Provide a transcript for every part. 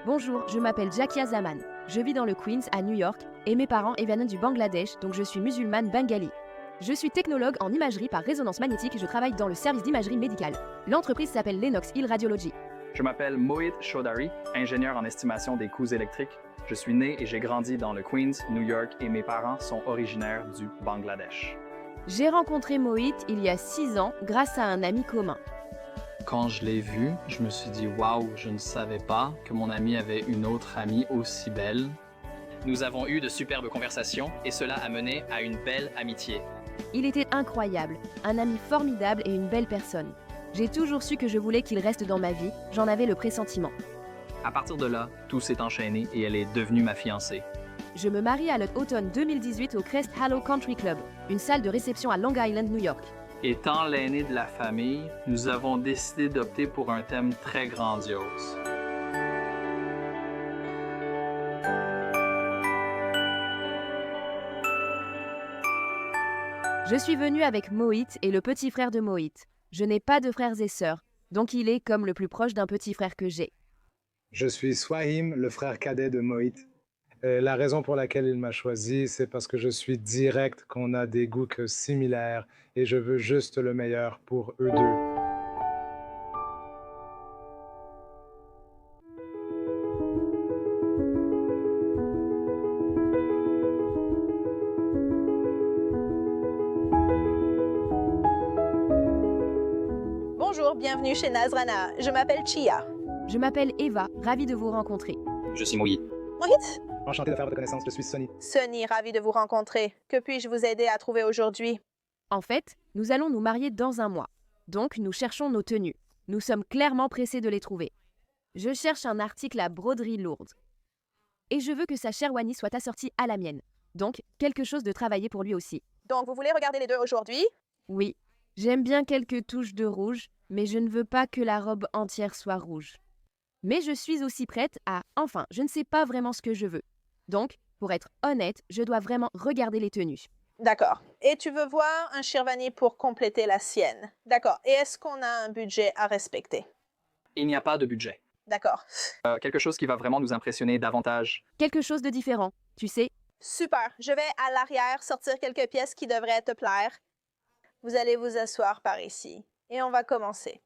Bonjour, je m'appelle Jakia Zaman. Je vis dans le Queens, à New York, et mes parents viennent du Bangladesh, donc je suis musulmane bengali. Je suis technologue en imagerie par résonance magnétique et je travaille dans le service d'imagerie médicale. L'entreprise s'appelle Lennox Hill Radiology. Je m'appelle Mohit Chaudhary, ingénieur en estimation des coûts électriques. Je suis né et j'ai grandi dans le Queens, New York, et mes parents sont originaires du Bangladesh. J'ai rencontré Mohit il y a 6 ans grâce à un ami commun. Quand je l'ai vu, je me suis dit « Waouh, je ne savais pas que mon ami avait une autre amie aussi belle. » Nous avons eu de superbes conversations et cela a mené à une belle amitié. Il était incroyable, un ami formidable et une belle personne. J'ai toujours su que je voulais qu'il reste dans ma vie, j'en avais le pressentiment. À partir de là, tout s'est enchaîné et elle est devenue ma fiancée. Je me marie à l'automne 2018 au Crest Hallow Country Club, une salle de réception à Long Island, New York. Étant l'aîné de la famille, nous avons décidé d'opter pour un thème très grandiose. Je suis venue avec Mohit et le petit frère de Mohit. Je n'ai pas de frères et sœurs, donc il est comme le plus proche d'un petit frère que j'ai. Je suis Swahim, le frère cadet de Mohit. La raison pour laquelle il m'a choisi, c'est parce que je suis direct, qu'on a des goûts similaires et je veux juste le meilleur pour eux deux. Bonjour, bienvenue chez Nazrana. Je m'appelle Chia. Je m'appelle Eva, ravie de vous rencontrer. Je suis Mohit. Mohit? Enchanté de faire votre connaissance, je suis Sonny. Sonny, ravie de vous rencontrer. Que puis-je vous aider à trouver aujourd'hui? En fait, nous allons nous marier dans un mois. Donc, nous cherchons nos tenues. Nous sommes clairement pressés de les trouver. Je cherche un article à broderie lourde. Et je veux que sa sherwani soit assortie à la mienne. Donc, quelque chose de travaillé pour lui aussi. Donc, vous voulez regarder les deux aujourd'hui? Oui, j'aime bien quelques touches de rouge, mais je ne veux pas que la robe entière soit rouge. Mais je suis aussi prête à... Enfin, je ne sais pas vraiment ce que je veux. Donc, pour être honnête, je dois vraiment regarder les tenues. D'accord. Et tu veux voir un Shirvani pour compléter la sienne? D'accord. Et est-ce qu'on a un budget à respecter? Il n'y a pas de budget. D'accord. Quelque chose qui va vraiment nous impressionner davantage. Quelque chose de différent, tu sais. Super. Je vais à l'arrière sortir quelques pièces qui devraient te plaire. Vous allez vous asseoir par ici. Et on va commencer.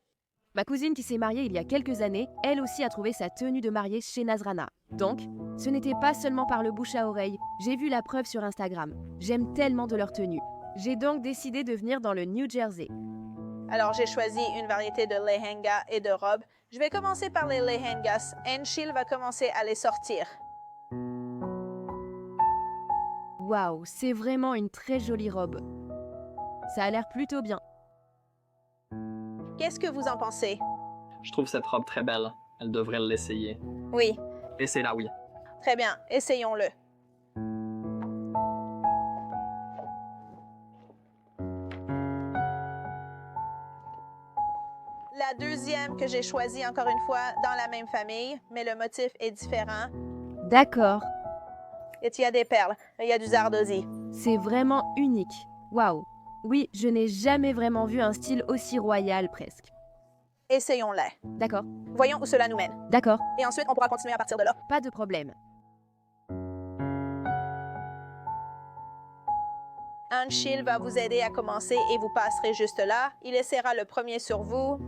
Ma cousine qui s'est mariée il y a quelques années, elle aussi a trouvé sa tenue de mariée chez Nazrana. Donc, ce n'était pas seulement par le bouche à oreille, j'ai vu la preuve sur Instagram. J'aime tellement de leur tenue. J'ai donc décidé de venir dans le New Jersey. Alors, j'ai choisi une variété de lehengas et de robes. Je vais commencer par les lehengas. Enshil va commencer à les sortir. Waouh, c'est vraiment une très jolie robe. Ça a l'air plutôt bien. Qu'est-ce que vous en pensez? Je trouve cette robe très belle. Elle devrait l'essayer. Oui, Et c'est là, oui. très bien. Essayons-le. La deuxième que j'ai choisie, encore une fois, dans la même famille, mais le motif est différent. D'accord, Et il y a des perles. Il y a du zardozi. c'est vraiment unique. Waouh. Oui, je n'ai jamais vraiment vu un style aussi royal presque. Essayons-les. D'accord, Voyons où cela nous mène. d'accord, Et ensuite, on pourra continuer à partir de là. pas de problème. Anshil va vous aider à commencer et vous passerez juste là. Il essaiera le premier sur vous.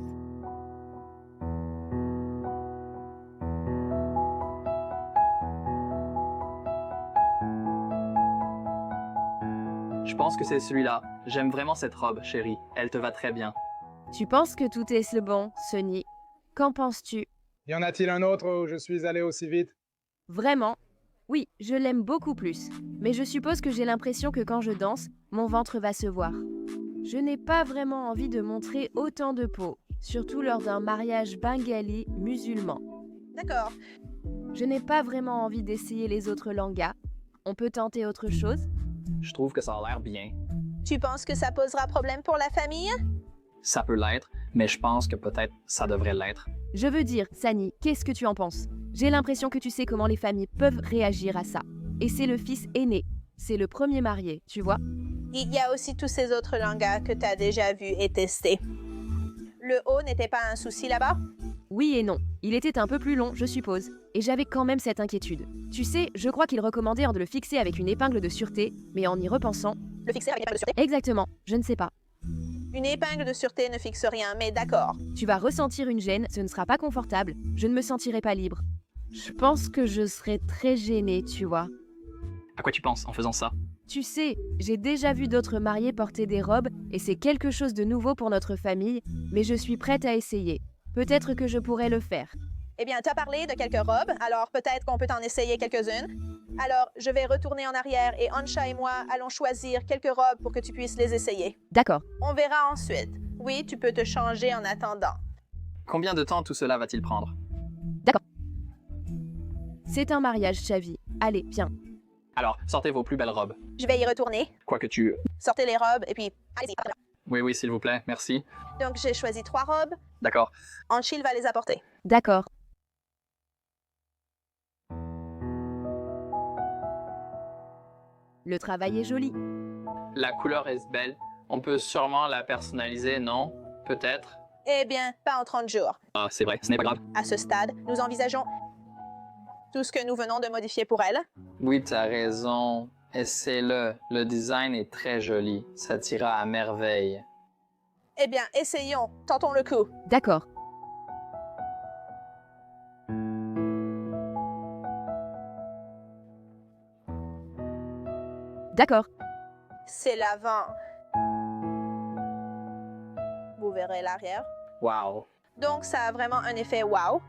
Je pense que c'est celui-là. J'aime vraiment cette robe, chérie. Elle te va très bien. Tu penses que tout est le bon, Sonny? Qu'en penses-tu? Y en a-t-il un autre où je suis allé aussi vite? Vraiment? Oui, je l'aime beaucoup plus. Mais je suppose que j'ai l'impression que quand je danse, mon ventre va se voir. Je n'ai pas vraiment envie de montrer autant de peau, surtout lors d'un mariage bengali musulman. D'accord. Je n'ai pas vraiment envie d'essayer les autres langas. On peut tenter autre chose? Je trouve que ça a l'air bien. Tu penses que ça posera problème pour la famille? Ça peut l'être, mais je pense que peut-être ça devrait l'être. Je veux dire, Sani, qu'est-ce que tu en penses? J'ai l'impression que tu sais comment les familles peuvent réagir à ça. Et c'est le fils aîné. C'est le premier marié, tu vois? Il y a aussi tous ces autres langas que tu as déjà vus et testés. Le haut n'était pas un souci là-bas? Oui et non. Il était un peu plus long, je suppose, et j'avais quand même cette inquiétude. Tu sais, je crois qu'il recommandait de le fixer avec une épingle de sûreté, mais en y repensant... Le fixer avec une épingle de sûreté? Exactement, je ne sais pas. Une épingle de sûreté ne fixe rien, mais d'accord. Tu vas ressentir une gêne, ce ne sera pas confortable, je ne me sentirai pas libre. Je pense que je serai très gênée, tu vois. À quoi tu penses en faisant ça? Tu sais, j'ai déjà vu d'autres mariés porter des robes et c'est quelque chose de nouveau pour notre famille, mais je suis prête à essayer. Peut-être que je pourrais le faire. Eh bien, tu as parlé de quelques robes, alors peut-être qu'on peut en essayer quelques-unes. Alors, je vais retourner en arrière et Ansha et moi allons choisir quelques robes pour que tu puisses les essayer. D'accord. On verra ensuite. Oui, tu peux te changer en attendant. Combien de temps tout cela va-t-il prendre? C'est un mariage, Chavi. Allez, viens. Alors, sortez vos plus belles robes. Je vais y retourner. Quoi que tu... Sortez les robes et puis... Allez-y. Oui, oui, s'il vous plaît, merci. Donc, j'ai choisi 3 robes. D'accord. Anchil va les apporter. D'accord. Le travail est joli. La couleur est belle. On peut sûrement la personnaliser, non? Peut-être. Eh bien, pas en 30 jours. Ah, c'est vrai, ce n'est pas grave. À ce stade, nous envisageons tout ce que nous venons de modifier pour elle. Oui, t'as raison. Essaie-le. Le design est très joli. Ça t'ira à merveille. Eh bien, essayons. Tentons le coup. D'accord. D'accord. C'est l'avant. Vous verrez l'arrière. Wow. Donc, ça a vraiment un effet wow.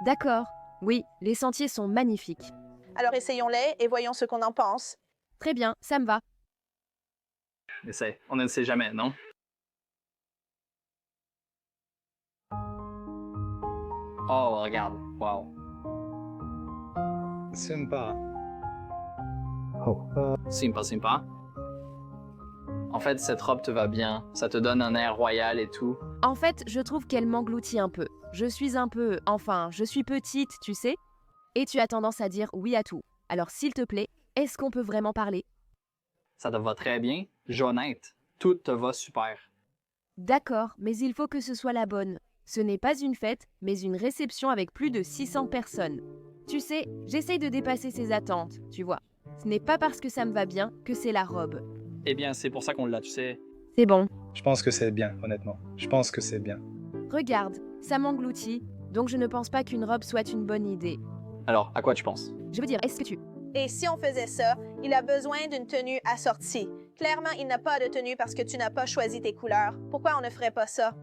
D'accord. Oui, les sentiers sont magnifiques. Alors, essayons-les et voyons ce qu'on en pense. Très bien, ça me va. Essaye. On ne sait jamais, non? Oh, regarde. Wow. Sympa. Sympa, sympa. En fait, cette robe te va bien. Ça te donne un air royal et tout. En fait, je trouve qu'elle m'engloutit un peu. Je suis un peu... Enfin, je suis petite, tu sais. Et tu as tendance à dire oui à tout. Alors, s'il te plaît, est-ce qu'on peut vraiment parler? Ça te va très bien. Jonette, tout te va super. D'accord, mais il faut que ce soit la bonne. Ce n'est pas une fête, mais une réception avec plus de 600 personnes. Tu sais, j'essaye de dépasser ces attentes, tu vois. Ce n'est pas parce que ça me va bien que c'est la robe. Eh bien, c'est pour ça qu'on l'a, tu sais. C'est bon. Je pense que c'est bien, honnêtement. Je pense que c'est bien. Regarde, ça m'engloutit, donc je ne pense pas qu'une robe soit une bonne idée. Alors, à quoi tu penses? Je veux dire, est-ce que tu... Et si on faisait ça, il a besoin d'une tenue assortie. Clairement, il n'a pas de tenue parce que tu n'as pas choisi tes couleurs. Pourquoi on ne ferait pas ça?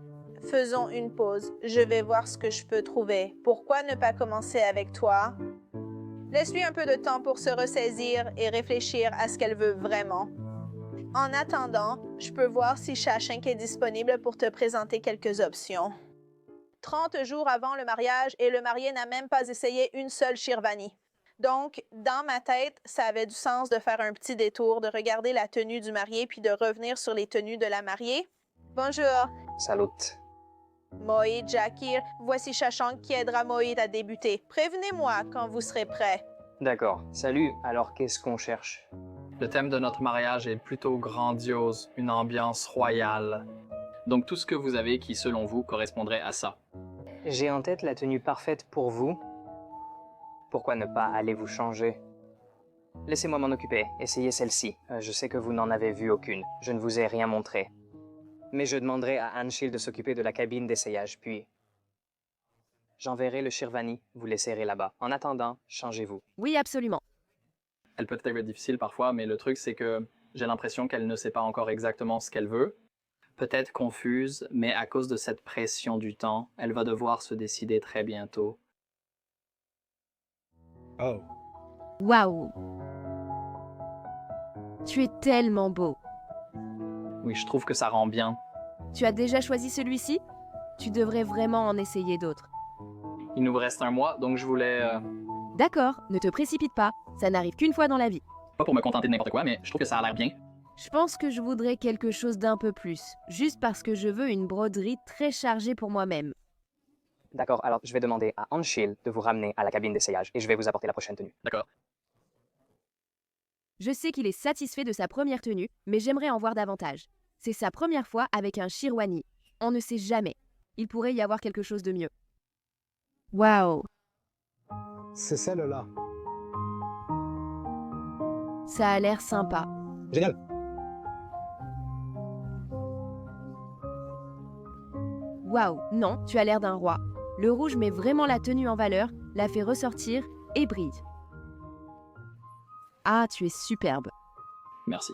Faisons une pause. Je vais voir ce que je peux trouver. Pourquoi ne pas commencer avec toi? Laisse-lui un peu de temps pour se ressaisir et réfléchir à ce qu'elle veut vraiment. En attendant, je peux voir si Shashank est disponible pour te présenter quelques options. 30 jours avant le mariage et le marié n'a même pas essayé une seule Shirvani. Donc, dans ma tête, ça avait du sens de faire un petit détour, de regarder la tenue du marié puis de revenir sur les tenues de la mariée. Bonjour, Salut. Moïd, Jakir, voici Shashank qui aidera Moïd à débuter. Prévenez-moi quand vous serez prêt. D'accord. Salut. Alors, qu'est-ce qu'on cherche? Le thème de notre mariage est plutôt grandiose, une ambiance royale. Donc, tout ce que vous avez qui, selon vous, correspondrait à ça. J'ai en tête la tenue parfaite pour vous. Pourquoi ne pas aller vous changer? Laissez-moi m'en occuper. Essayez celle-ci. Je sais que vous n'en avez vu aucune. Je ne vous ai rien montré. Mais je demanderai à Anshil de s'occuper de la cabine d'essayage, puis... j'enverrai le Shirvani. Vous l'essayerez là-bas. En attendant, changez-vous. Oui, absolument. Elle peut être difficile parfois, mais le truc, c'est que j'ai l'impression qu'elle ne sait pas encore exactement ce qu'elle veut. Peut-être confuse, mais à cause de cette pression du temps, elle va devoir se décider très bientôt. Oh. Waouh. Tu es tellement beau. Oui, je trouve que ça rend bien. Tu as déjà choisi celui-ci? Tu devrais vraiment en essayer d'autres. Il nous reste un mois, donc je voulais... D'accord, ne te précipite pas. Ça n'arrive qu'une fois dans la vie. pas pour me contenter de n'importe quoi, mais je trouve que ça a l'air bien. Je pense que je voudrais quelque chose d'un peu plus, juste parce que je veux une broderie très chargée pour moi-même. D'accord, alors je vais demander à Anshil de vous ramener à la cabine d'essayage et je vais vous apporter la prochaine tenue. D'accord. Je sais qu'il est satisfait de sa première tenue, mais j'aimerais en voir davantage. C'est sa première fois avec un Shirwani. On ne sait jamais. Il pourrait y avoir quelque chose de mieux. Waouh, C'est celle-là. ça a l'air sympa. Génial. Waouh, non, tu as l'air d'un roi. Le rouge met vraiment la tenue en valeur, la fait ressortir et brille. Ah, tu es superbe. Merci.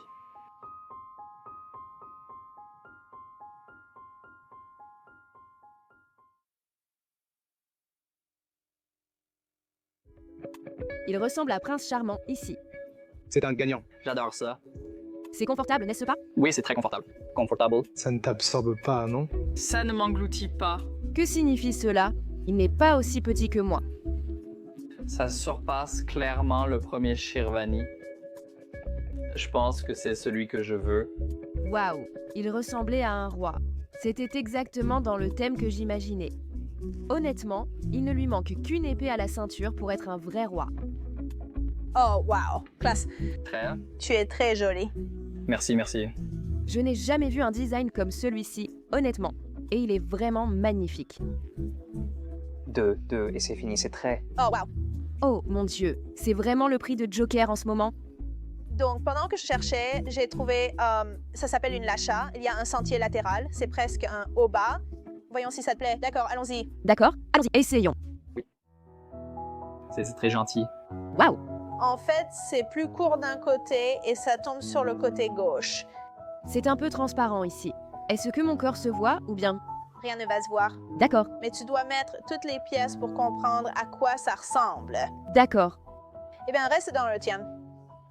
Il ressemble à Prince Charmant ici. C'est un gagnant. J'adore ça. C'est confortable, n'est-ce pas? Oui, c'est très confortable. Confortable. Ça ne t'absorbe pas, non? Ça ne m'engloutit pas. Que signifie cela? Il n'est pas aussi petit que moi. Ça surpasse clairement le premier Shirvani. Je pense que c'est celui que je veux. Waouh, il ressemblait à un roi. C'était exactement dans le thème que j'imaginais. Honnêtement, il ne lui manque qu'une épée à la ceinture pour être un vrai roi. Oh, wow. Classe. Très. Tu es très jolie. Merci, merci. Je n'ai jamais vu un design comme celui-ci, honnêtement. Et il est vraiment magnifique. 2, et c'est fini, c'est très... Oh, wow. Oh mon Dieu, c'est vraiment le prix de Joker en ce moment? Donc, pendant que je cherchais, j'ai trouvé, ça s'appelle une lacha. Il y a un sentier latéral. C'est presque un haut bas. Voyons si ça te plaît. D'accord, allons-y. D'accord? Allons-y, essayons. C'est très gentil. Waouh! En fait, c'est plus court d'un côté et ça tombe sur le côté gauche. C'est un peu transparent ici. Est-ce que mon corps se voit ou bien... Rien ne va se voir. D'accord, Mais tu dois mettre toutes les pièces pour comprendre à quoi ça ressemble. d'accord. Eh bien, reste dans le tien.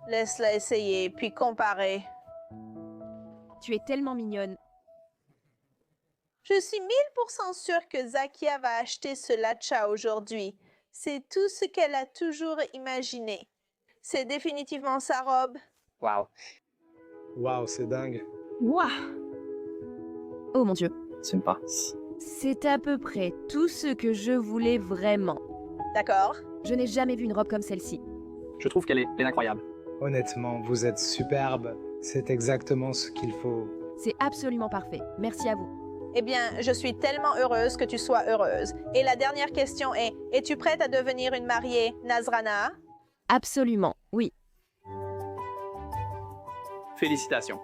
Laisse-la essayer, puis comparer. Tu es tellement mignonne. Je suis 1000% sûre que Zakia va acheter ce latcha aujourd'hui. C'est tout ce qu'elle a toujours imaginé. C'est définitivement sa robe. Wow. Waouh, c'est dingue. Oh mon Dieu. Tu me passes. C'est à peu près tout ce que je voulais vraiment. D'accord? Je n'ai jamais vu une robe comme celle-ci. Je trouve qu'elle est incroyable. Honnêtement, vous êtes superbe. C'est exactement ce qu'il faut. C'est absolument parfait. Merci à vous. Eh bien, je suis tellement heureuse que tu sois heureuse. Et la dernière question est, es-tu prête à devenir une mariée Nazrana? Absolument, oui. Félicitations.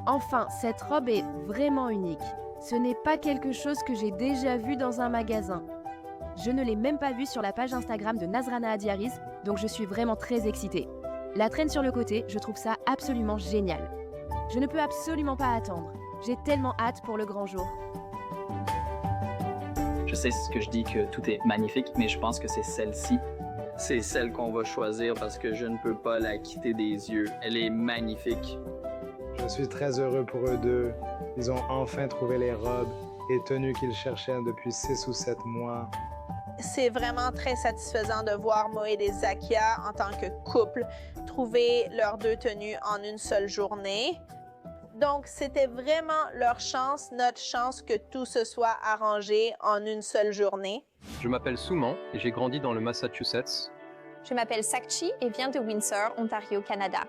Enfin, cette robe est vraiment unique. Ce n'est pas quelque chose que j'ai déjà vu dans un magasin. Je ne l'ai même pas vue sur la page Instagram de Nazrana Adiaris, donc je suis vraiment très excitée. La traîne sur le côté, je trouve ça absolument génial. Je ne peux absolument pas attendre. J'ai tellement hâte pour le grand jour. Je sais ce que je dis que tout est magnifique, mais je pense que c'est celle-ci. C'est celle qu'on va choisir parce que je ne peux pas la quitter des yeux. Elle est magnifique. Je suis très heureux pour eux deux. Ils ont enfin trouvé les robes et tenues qu'ils cherchaient depuis 6 ou 7 mois. C'est vraiment très satisfaisant de voir Moed et Zakia en tant que couple trouver leurs deux tenues en une seule journée. Donc, c'était vraiment leur chance, notre chance que tout se soit arrangé en une seule journée. Je m'appelle Souman et j'ai grandi dans le Massachusetts. Je m'appelle Sakchi et viens de Windsor, Ontario, Canada.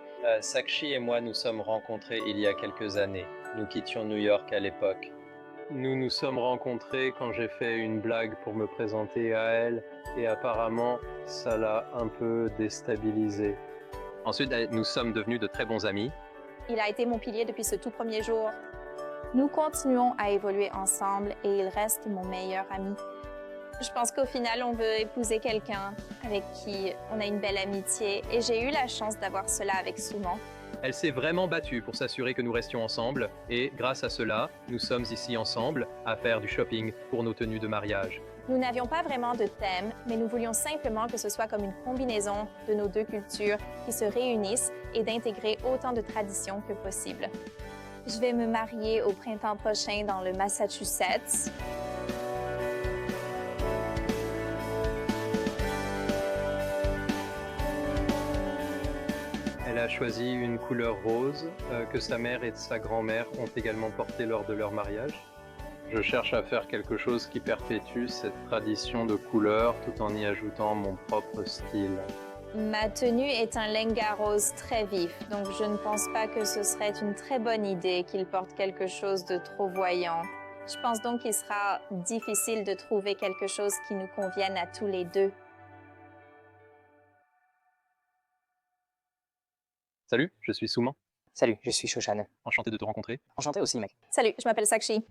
Sakshi et moi nous sommes rencontrés il y a quelques années. Nous quittions New York à l'époque. Nous nous sommes rencontrés quand j'ai fait une blague pour me présenter à elle et apparemment ça l'a un peu déstabilisée. Ensuite, nous sommes devenus de très bons amis. Il a été mon pilier depuis ce tout premier jour. Nous continuons à évoluer ensemble et il reste mon meilleur ami. Je pense qu'au final, on veut épouser quelqu'un avec qui on a une belle amitié et j'ai eu la chance d'avoir cela avec Souman. Elle s'est vraiment battue pour s'assurer que nous restions ensemble et grâce à cela, nous sommes ici ensemble à faire du shopping pour nos tenues de mariage. Nous n'avions pas vraiment de thème, mais nous voulions simplement que ce soit comme une combinaison de nos deux cultures qui se réunissent et d'intégrer autant de traditions que possible. Je vais me marier au printemps prochain dans le Massachusetts. Elle a choisi une couleur rose que sa mère et sa grand-mère ont également portée lors de leur mariage. Je cherche à faire quelque chose qui perpétue cette tradition de couleurs tout en y ajoutant mon propre style. Ma tenue est un lenga rose très vif, donc je ne pense pas que ce serait une très bonne idée qu'il porte quelque chose de trop voyant. Je pense donc qu'il sera difficile de trouver quelque chose qui nous convienne à tous les deux. Salut, je suis Souman. Salut, je suis Shoshan. Enchanté de te rencontrer. Enchanté aussi, mec. Salut, je m'appelle Sakshi.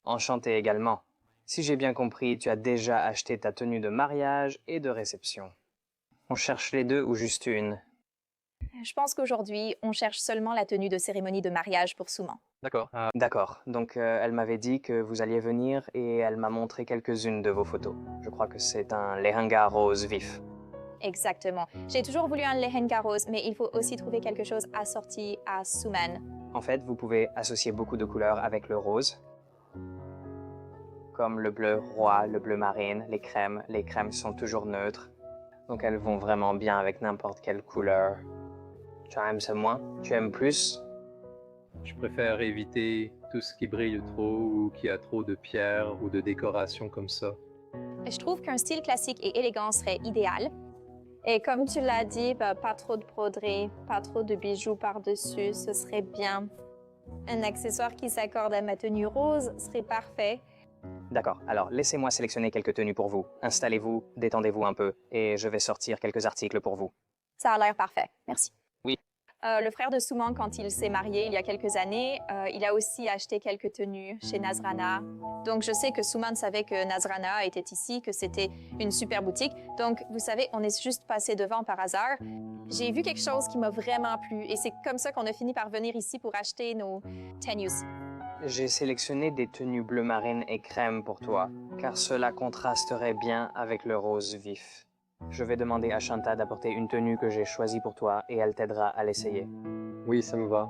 Enchanté également. Si j'ai bien compris, tu as déjà acheté ta tenue de mariage et de réception. On cherche les deux ou juste une? Je pense qu'aujourd'hui, on cherche seulement la tenue de cérémonie de mariage pour Souman. D'accord. D'accord, donc elle m'avait dit que vous alliez venir et elle m'a montré quelques-unes de vos photos. Je crois que c'est un lehenga rose vif. Exactement. J'ai toujours voulu un lehenga rose, mais il faut aussi trouver quelque chose assorti à Souman. En fait, vous pouvez associer beaucoup de couleurs avec le rose, comme le bleu roi, le bleu marine, les crèmes. Les crèmes sont toujours neutres, donc elles vont vraiment bien avec n'importe quelle couleur. Tu aimes ça moins? Tu aimes plus? Je préfère éviter tout ce qui brille trop ou qui a trop de pierres ou de décorations comme ça. Je trouve qu'un style classique et élégant serait idéal. Et comme tu l'as dit, pas trop de broderie, pas trop de bijoux par-dessus, ce serait bien. Un accessoire qui s'accorde à ma tenue rose serait parfait. D'accord, alors laissez-moi sélectionner quelques tenues pour vous. Installez-vous, détendez-vous un peu, et je vais sortir quelques articles pour vous. Ça a l'air parfait. Merci. Oui. Le frère de Souman, quand il s'est marié il y a quelques années, il a aussi acheté quelques tenues chez Nazrana. Donc, je sais que Souman savait que Nazrana était ici, que c'était une super boutique. Donc, vous savez, on est juste passé devant par hasard. J'ai vu quelque chose qui m'a vraiment plu et c'est comme ça qu'on a fini par venir ici pour acheter nos tenues. J'ai sélectionné des tenues bleu marine et crème pour toi, car cela contrasterait bien avec le rose vif. Je vais demander à Shanta d'apporter une tenue que j'ai choisie pour toi et elle t'aidera à l'essayer. Oui, ça me va.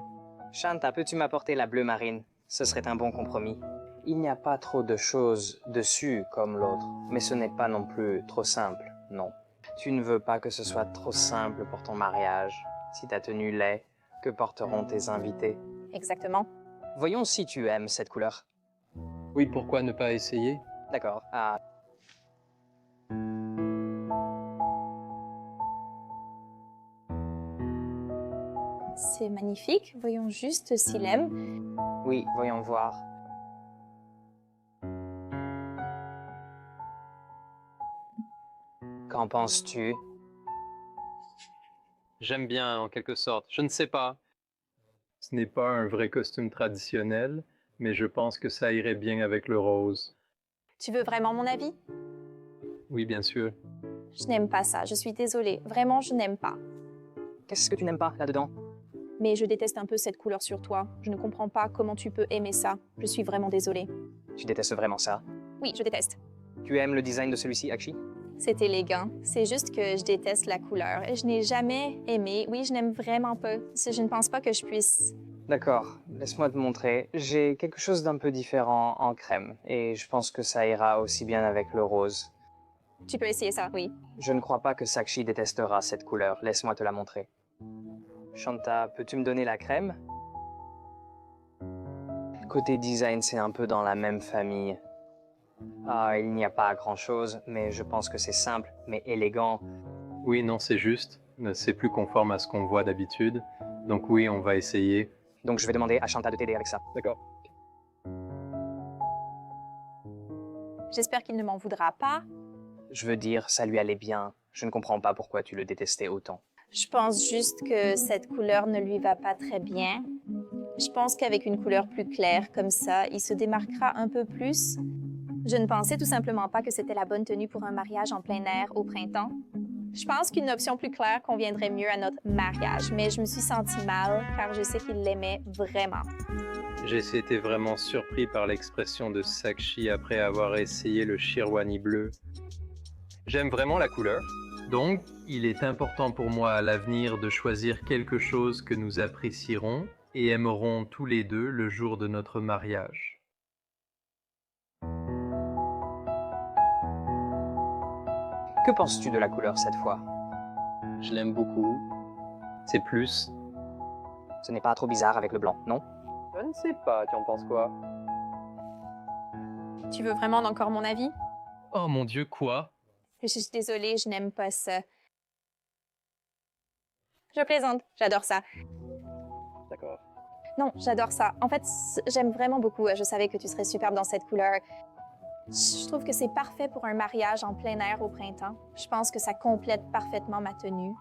Shanta, peux-tu m'apporter la bleu marine? Ce serait un bon compromis. Il n'y a pas trop de choses dessus comme l'autre, mais ce n'est pas non plus trop simple, non. Tu ne veux pas que ce soit trop simple pour ton mariage. Si ta tenue l'est, que porteront tes invités? Exactement. Voyons si tu aimes cette couleur. Oui, pourquoi ne pas essayer? D'accord. C'est magnifique. Voyons juste s'il aime. Oui, voyons voir. Qu'en penses-tu? J'aime bien, en quelque sorte. Je ne sais pas. Ce n'est pas un vrai costume traditionnel, mais je pense que ça irait bien avec le rose. Tu veux vraiment mon avis? Oui, bien sûr. Je n'aime pas ça. Je suis désolée. Vraiment, je n'aime pas. Qu'est-ce que tu n'aimes pas là-dedans? Mais je déteste un peu cette couleur sur toi. Je ne comprends pas comment tu peux aimer ça. Je suis vraiment désolée. Tu détestes vraiment ça? Oui, je déteste. Tu aimes le design de celui-ci, Akshi? C'est élégant. C'est juste que je déteste la couleur. Je n'ai jamais aimé. Oui, je n'aime vraiment pas. Je ne pense pas que je puisse. D'accord, laisse-moi te montrer. J'ai quelque chose d'un peu différent en crème, et je pense que ça ira aussi bien avec le rose. Tu peux essayer ça, oui. Je ne crois pas que Sakshi détestera cette couleur. Laisse-moi te la montrer. Shanta, peux-tu me donner la crème? Côté design, c'est un peu dans la même famille. Il n'y a pas grand-chose, mais je pense que c'est simple, mais élégant. Oui, non, c'est juste. C'est plus conforme à ce qu'on voit d'habitude. Donc oui, on va essayer. Donc je vais demander à Shanta de t'aider avec ça. D'accord. J'espère qu'il ne m'en voudra pas. Je veux dire, ça lui allait bien. Je ne comprends pas pourquoi tu le détestais autant. Je pense juste que cette couleur ne lui va pas très bien. Je pense qu'avec une couleur plus claire comme ça, il se démarquera un peu plus. Je ne pensais tout simplement pas que c'était la bonne tenue pour un mariage en plein air au printemps. Je pense qu'une option plus claire conviendrait mieux à notre mariage, mais je me suis sentie mal car je sais qu'il l'aimait vraiment. J'ai été vraiment surpris par l'expression de Sakshi après avoir essayé le Shirwani bleu. J'aime vraiment la couleur. Donc, il est important pour moi à l'avenir de choisir quelque chose que nous apprécierons et aimerons tous les deux le jour de notre mariage. Que penses-tu de la couleur cette fois? Je l'aime beaucoup. C'est plus. Ce n'est pas trop bizarre avec le blanc, non? Je ne sais pas, tu en penses quoi? Tu veux vraiment encore mon avis? Oh mon Dieu, quoi? Je suis désolée, je n'aime pas ça. Je plaisante, j'adore ça. D'accord. Non, j'adore ça. En fait, j'aime vraiment beaucoup. Je savais que tu serais superbe dans cette couleur. Je trouve que c'est parfait pour un mariage en plein air au printemps. Je pense que ça complète parfaitement ma tenue.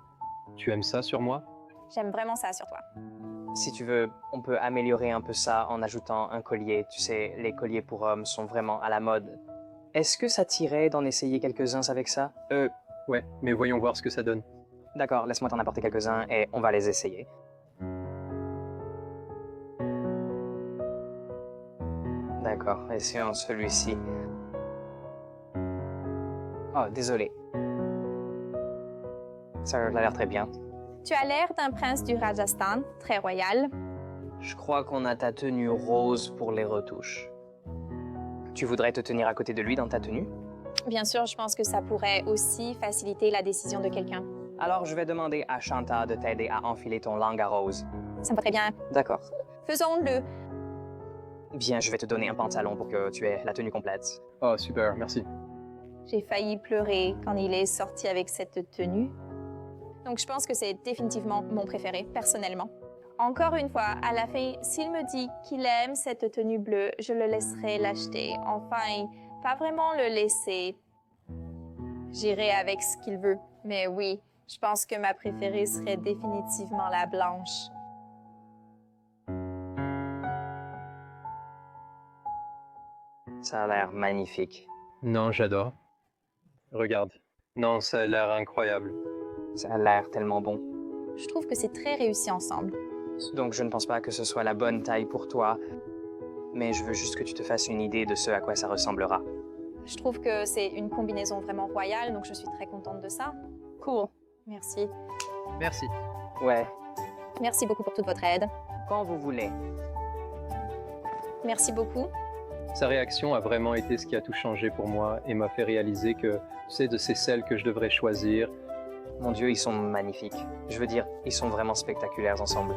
Tu aimes ça sur moi? J'aime vraiment ça sur toi. Si tu veux, on peut améliorer un peu ça en ajoutant un collier. Tu sais, les colliers pour hommes sont vraiment à la mode. Est-ce que ça t'irait d'en essayer quelques-uns avec ça? Ouais, mais voyons voir ce que ça donne. D'accord, laisse-moi t'en apporter quelques-uns et on va les essayer. D'accord, essayons celui-ci. Oh, désolé. Ça a l'air très bien. Tu as l'air d'un prince du Rajasthan, très royal. Je crois qu'on a ta tenue rose pour les retouches. Tu voudrais te tenir à côté de lui dans ta tenue? Bien sûr, je pense que ça pourrait aussi faciliter la décision de quelqu'un. Alors, je vais demander à Shanta de t'aider à enfiler ton langue à rose. Ça me va très bien. D'accord. Faisons-le. Bien, je vais te donner un pantalon pour que tu aies la tenue complète. Oh, super, merci. J'ai failli pleurer quand il est sorti avec cette tenue. Donc, je pense que c'est définitivement mon préféré, personnellement. Encore une fois, à la fin, s'il me dit qu'il aime cette tenue bleue, je le laisserai l'acheter. Enfin, pas vraiment le laisser. J'irai avec ce qu'il veut. Mais oui, je pense que ma préférée serait définitivement la blanche. Ça a l'air magnifique. Non, j'adore. Regarde. Non, ça a l'air incroyable. Ça a l'air tellement bon. Je trouve que c'est très réussi ensemble. Donc, je ne pense pas que ce soit la bonne taille pour toi, mais je veux juste que tu te fasses une idée de ce à quoi ça ressemblera. Je trouve que c'est une combinaison vraiment royale, donc je suis très contente de ça. Cool. Merci. Merci. Ouais, Merci beaucoup pour toute votre aide. quand vous voulez. Merci beaucoup. Sa réaction a vraiment été ce qui a tout changé pour moi et m'a fait réaliser que c'est celles que je devrais choisir. Mon Dieu, ils sont magnifiques. Je veux dire, ils sont vraiment spectaculaires ensemble.